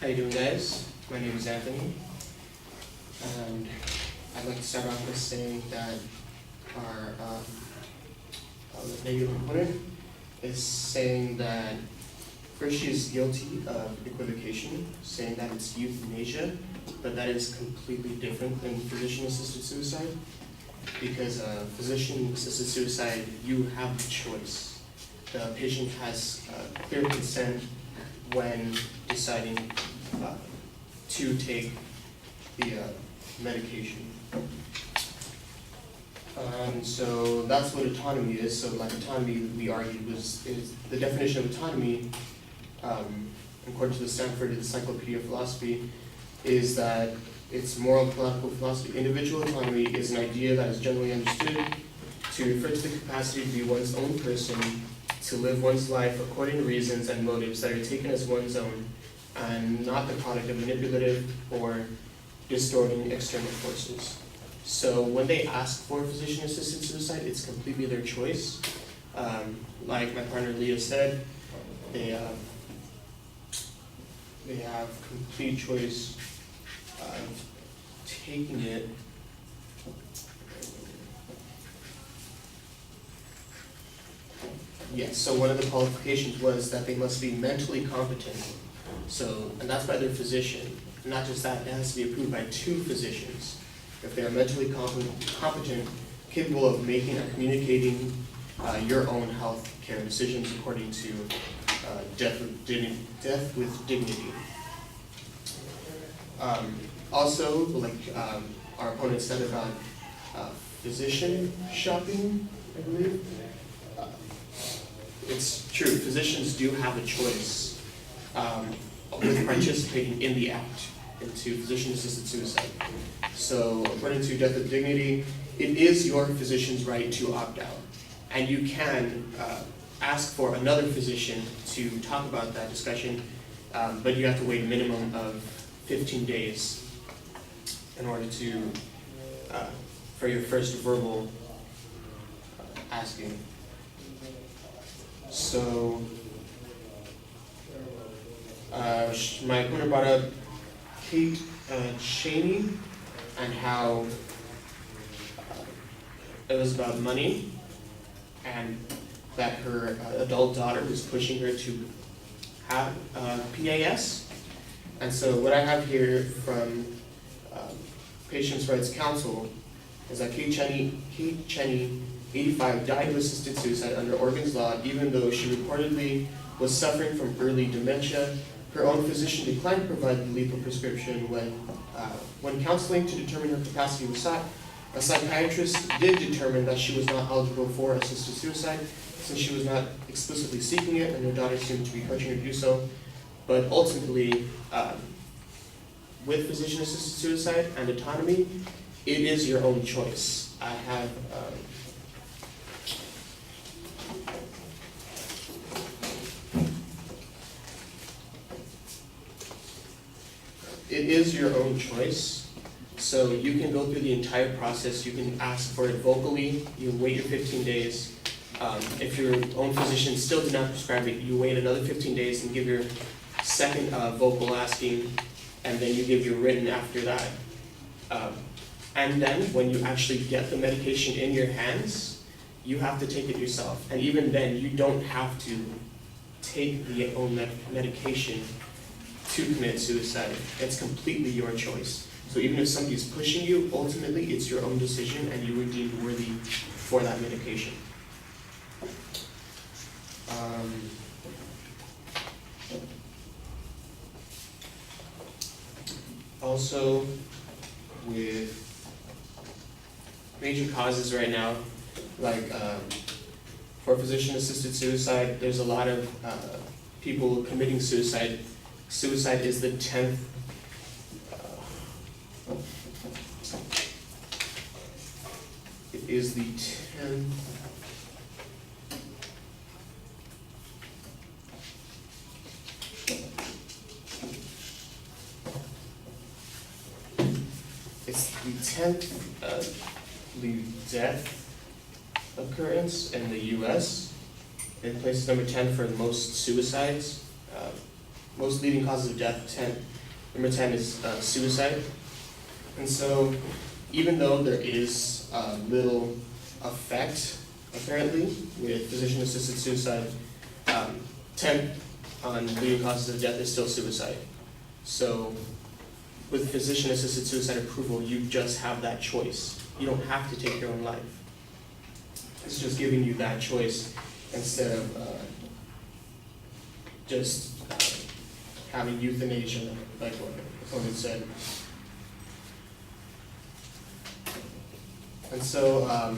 How you doing, guys? My name is Anthony, and I'd like to start off with saying that our negative opponent is saying that first she is guilty of equivocation, saying that it's euthanasia, but that is completely different than physician-assisted suicide, because physician-assisted suicide, you have the choice. The patient has clear consent when deciding to take the medication. So that's what autonomy is. So like autonomy, we argued, is the definition of autonomy, according to the Stanford Encyclopedia of Philosophy, is that it's moral and political philosophy. Individual autonomy is an idea that is generally understood to refer to the capacity to be one's own person, to live one's life according to reasons and motives that are taken as one's own, and not the product of manipulative or distorting external forces. So when they ask for physician-assisted suicide, it's completely their choice. Like my partner Leah said, they have complete choice of taking it. Yes, so one of the qualifications was that they must be mentally competent. So, and that's by their physician. Not just that, it has to be approved by 2 physicians. If they are mentally competent, capable of making and communicating your own health care decisions according to death with dignity. Also, like our opponent said about physician shopping, I believe. It's true, physicians do have a choice with participating in the act into physician-assisted suicide. So according to Death with Dignity, it is your physician's right to opt out. And you can ask for another physician to talk about that discussion, but you have to wait a minimum of 15 days in order to, for your first verbal asking. So, my opponent brought up Kate Cheney and how it was about money and that her adult daughter was pushing her to have PAS. And so what I have here from Patients' Rights Council is that Kate Cheney, 85, died of assisted suicide under Oregon's law, even though she reportedly was suffering from early dementia. Her own physician declined to provide the lethal prescription when counseling to determine her capacity was sought. A psychiatrist did determine that she was not eligible for assisted suicide since she was not explicitly seeking it and her daughter seemed to be encouraging her to do so. But ultimately, with physician-assisted suicide and autonomy, it is your own choice. I have it is your own choice. So you can go through the entire process. You can ask for it vocally. You wait your 15 days. If your own physician still did not prescribe it, you wait another 15 days and give your second vocal asking, and then you give your written after that. And then when you actually get the medication in your hands, you have to take it yourself. And even then, you don't have to take the own medication to commit suicide. It's completely your choice. So even if somebody's pushing you, ultimately it's your own decision and you were deemed worthy for that medication. Also, with major causes right now, like for physician-assisted suicide, there's a lot of people committing suicide. Suicide is the 10th it is the 10th it's the 10th death occurrence in the U.S. It places number 10 for most suicides. most leading causes of death. Number 10 is suicide. And so, even though there is little effect, apparently, with physician-assisted suicide, 10 on leading causes of death is still suicide. So, with physician-assisted suicide approval, you just have that choice. You don't have to take your own life. It's just giving you that choice instead of just having euthanasia, like what the opponent said. And so,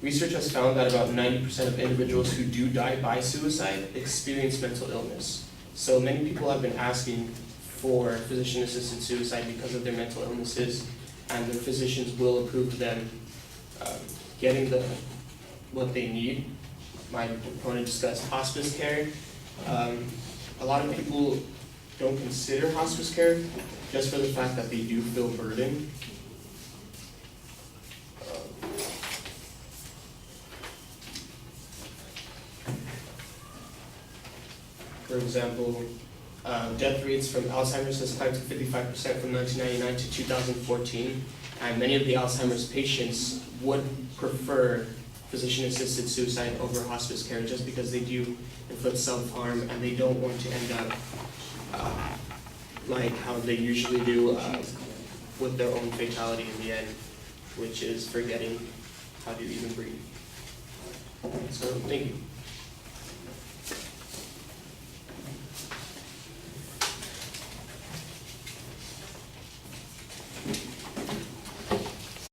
research has found that about 90% of individuals who do die by suicide experience mental illness. So many people have been asking for physician-assisted suicide because of their mental illnesses, and the physicians will approve them getting what they need. My opponent discussed hospice care. A lot of people don't consider hospice care just for the fact that they do feel burdened. For example, death rates from Alzheimer's has climbed to 55% from 1999 to 2014, and many of the Alzheimer's patients would prefer physician-assisted suicide over hospice care just because they do inflict self-harm and they don't want to end up like how they usually do with their own fatality in the end, which is forgetting how to even breathe. So, thank you.